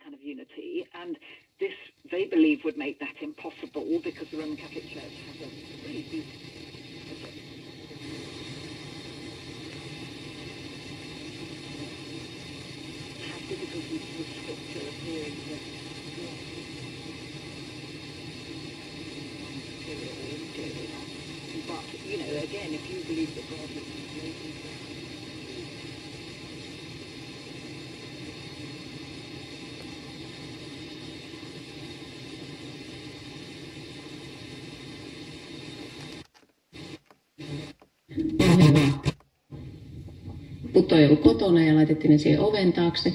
kind of unity, and this, they believe, would make that impossible because the Roman Catholic Church has a really deep... have difficulties with Scripture appearing that... But, you know, again, if you believe that God is creating... Putoilu kotona ja laitettiin ne siihen oven taakse.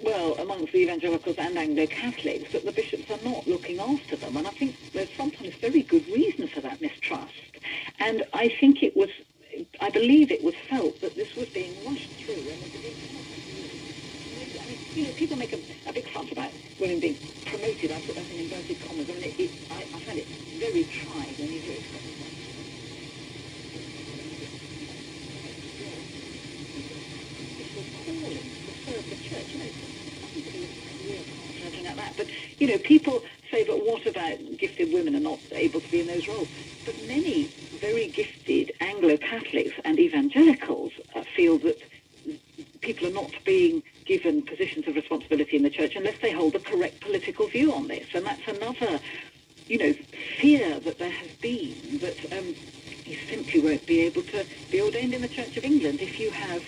Well, amongst the evangelicals and Anglo-Catholics, that the bishops are not looking after them. And I think there's sometimes very good reason for that mistrust. And I think it was, I believe it was felt that this was being rushed through. And you know, people make a big fuss about women being promoted. I put that in inverted commas. I mean, I find it very trying when you hear it. But, you know, people say, but what about gifted women are not able to be in those roles? But many very gifted Anglo-Catholics and evangelicals feel that people are not being given positions of responsibility in the church unless they hold the correct political view on this. And that's another, you know, fear that there has been, that you simply won't be able to be ordained in the Church of England if you have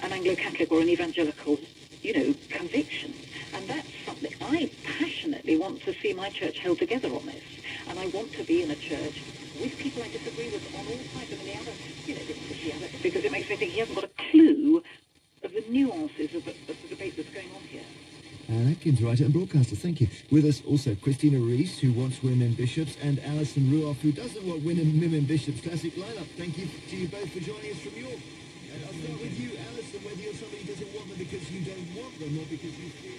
an Anglo-Catholic or an evangelical, you know, conviction. And that's something I passionately want to see my church held together on this. And I want to be in a church with people I disagree with on all sides of the other, you know, the other, because it makes me think he hasn't got a clue of the nuances of the debate that's going on here. Atkins, writer and broadcaster, thank you. With us also Christina Rees, who wants women bishops, and Alison Ruoff, who doesn't want women bishops. Classic lineup. Thank you to you both for joining us from York. And I'll start with you, Alison, whether you're somebody who doesn't want them because you don't want them or because you feel...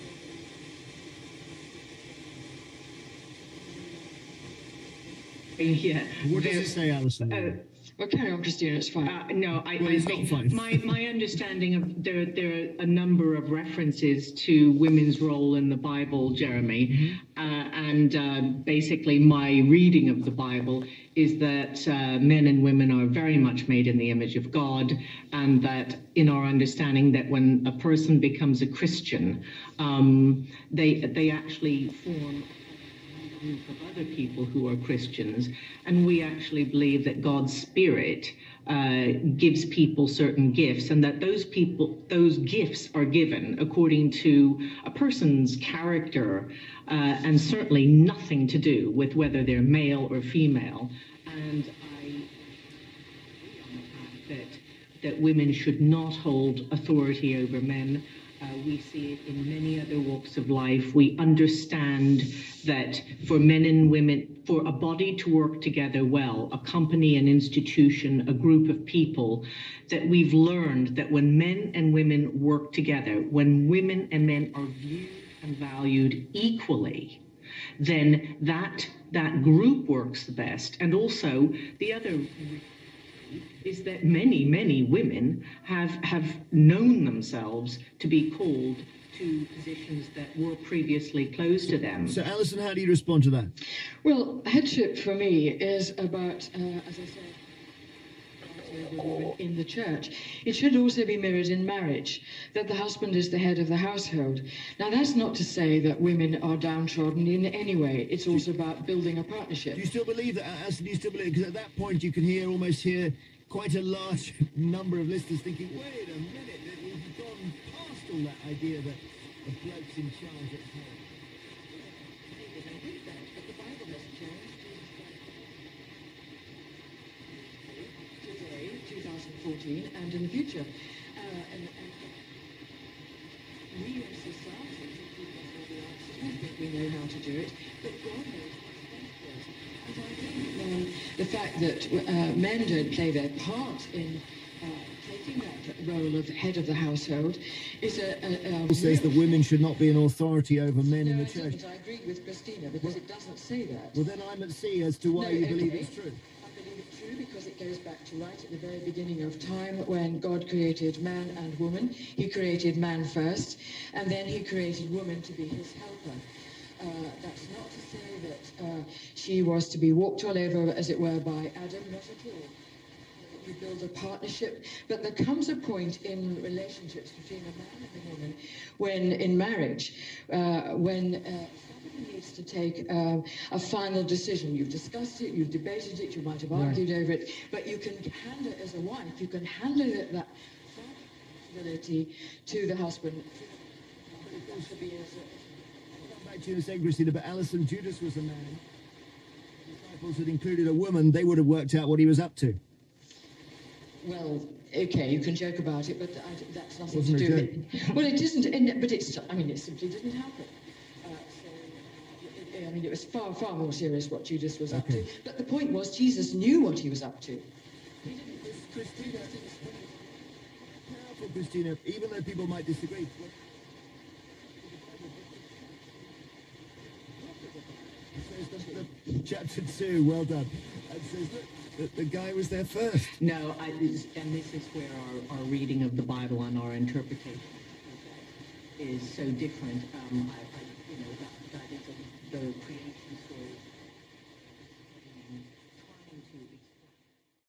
Yeah. What does it say, Alison? Well, carry on, Christina, it's fine. No, I think my understanding of there are a number of references to women's role in the Bible, Jeremy, and basically my reading of the Bible is that men and women are very much made in the image of God, and that in our understanding that when a person becomes a Christian, they actually form group of other people who are Christians, and we actually believe that God's Spirit gives people certain gifts, and that those gifts are given according to a person's character, and certainly nothing to do with whether they're male or female. And I agree on the fact that women should not hold authority over men. We see it in many other walks of life. We understand that for men and women, for a body to work together well, a company, an institution, a group of people, that we've learned that when men and women work together, when women and men are viewed and valued equally, then that group works the best. And also the other is that many women have known themselves to be called to positions that were previously closed to them. So, Alison, how do you respond to that? Well, headship for me is about, as I said, women in the church. It should also be mirrored in marriage, that the husband is the head of the household. Now, that's not to say that women are downtrodden in any way. It's also about building a partnership. Do you still believe that, Alison? Do you still believe? Because at that point you can almost hear quite a large number of listeners thinking, wait a minute, we've gone past all that idea that the bloke's in charge at home. But the Bible has changed. Today, 2014, and in the future. And we as society think we know how to do it, but God knows what's best for us. And I think the fact that men don't play their part in taking that role of head of the household is It says that women should not be an authority over men in the church. I agree with Christina, because it doesn't say that. Well, then I'm at sea as to why you believe it's true. I believe it's true because it goes goes back to right at the very beginning of time when God created man and woman. He created man first, and then he created woman to be his helper. That's not to say that she was to be walked all over, as it were, by Adam, not at all. You build a partnership, but there comes a point in relationships between a man and a woman, when in marriage, when somebody needs to take a final decision. You've discussed it, you've debated it, you might have argued over it, but you can hand it as a wife, you can hand it that responsibility to the husband. Back to you in a second, Christina, but Alison, Judas was a man. The disciples had included a woman, they would have worked out what he was up to. Well, okay, you can joke about it, but that's nothing to do with it. Well, it isn't, but it's, I mean, it simply didn't happen. I mean, it was far, far more serious what Judas was up to. But the point was, Jesus knew what he was up to. Christina, powerful, Christina, even though people might disagree. Chapter 2, well done. It says, look, the guy was there first. No, and this is where our reading of the Bible and our interpretation is so different. You know, that is the creation story. Trying to